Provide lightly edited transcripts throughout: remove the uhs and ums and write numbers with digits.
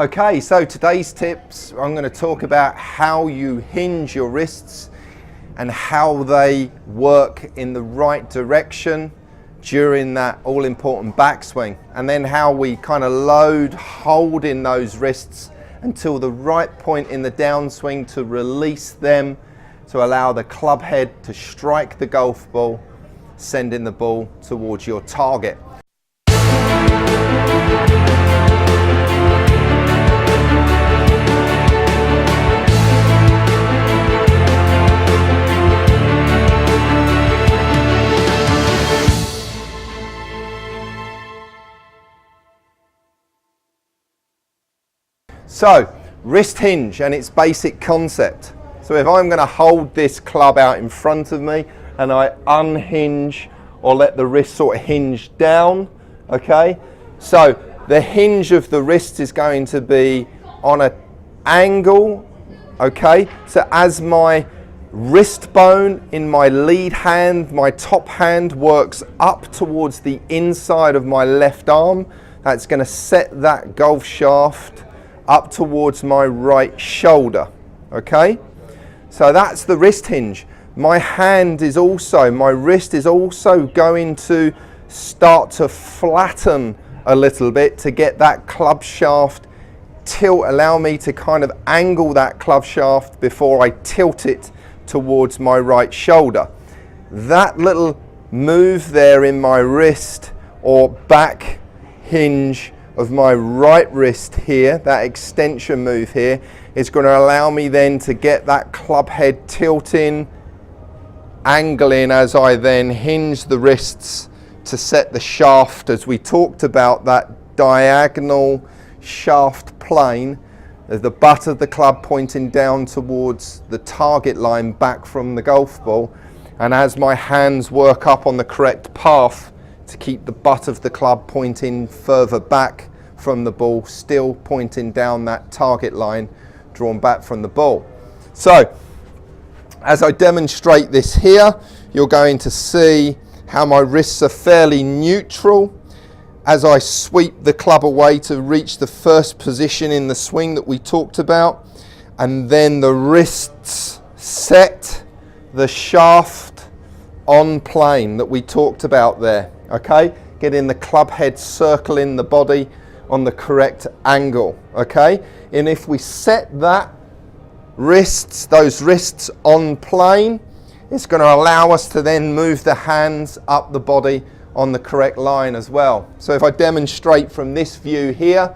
Okay, so today's tips, I'm going to talk about how you hinge your wrists and how they work in the right direction during that all-important backswing, and then how we kind of hold in those wrists until the right point in the downswing to release them to allow the club head to strike the golf ball, sending the ball towards your target. So, wrist hinge and its basic concept. So if I'm going to hold this club out in front of me and I unhinge or let the wrist sort of hinge down, okay? So the hinge of the wrist is going to be on an angle, okay? So as my wrist bone in my lead hand, my top hand works up towards the inside of my left arm, that's going to set that golf shaft up towards my right shoulder, okay? So that's the wrist hinge. My wrist is also going to start to flatten a little bit to get that club shaft tilt, allow me to kind of angle that club shaft before I tilt it towards my right shoulder. That little move there in my wrist or back hinge of my right wrist here, that extension move here, is going to allow me then to get that club head tilting, angling as I then hinge the wrists to set the shaft, as we talked about, that diagonal shaft plane, the butt of the club pointing down towards the target line back from the golf ball, and as my hands work up on the correct path to keep the butt of the club pointing further back from the ball, still pointing down that target line drawn back from the ball. So as I demonstrate this here, you're going to see how my wrists are fairly neutral as I sweep the club away to reach the first position in the swing that we talked about, and then the wrists set, the shaft on plane that we talked about there, okay? Getting the club head circling the body on the correct angle, okay? And if we set those wrists on plane, it's going to allow us to then move the hands up the body on the correct line as well. So if I demonstrate from this view here,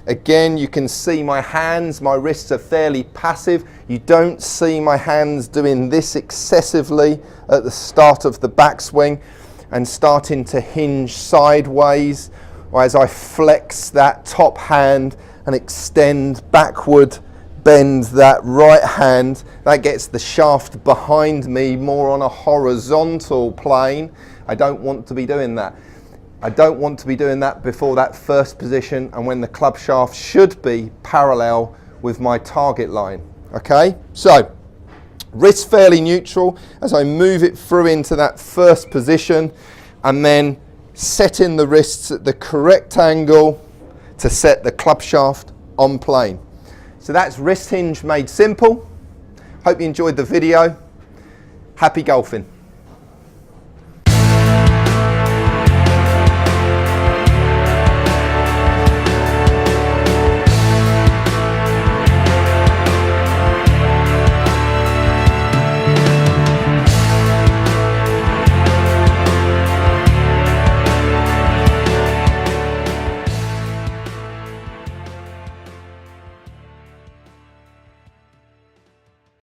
again, you can see my hands, my wrists are fairly passive. You don't see my hands doing this excessively at the start of the backswing and starting to hinge sideways, or as I flex that top hand and extend backward, bend that right hand, that gets the shaft behind me more on a horizontal plane. I don't want to be doing that. I don't want to be doing that before that first position and when the club shaft should be parallel with my target line, okay? So, wrist fairly neutral as I move it through into that first position, and then setting the wrists at the correct angle to set the club shaft on plane. So that's wrist hinge made simple. Hope you enjoyed the video. Happy golfing.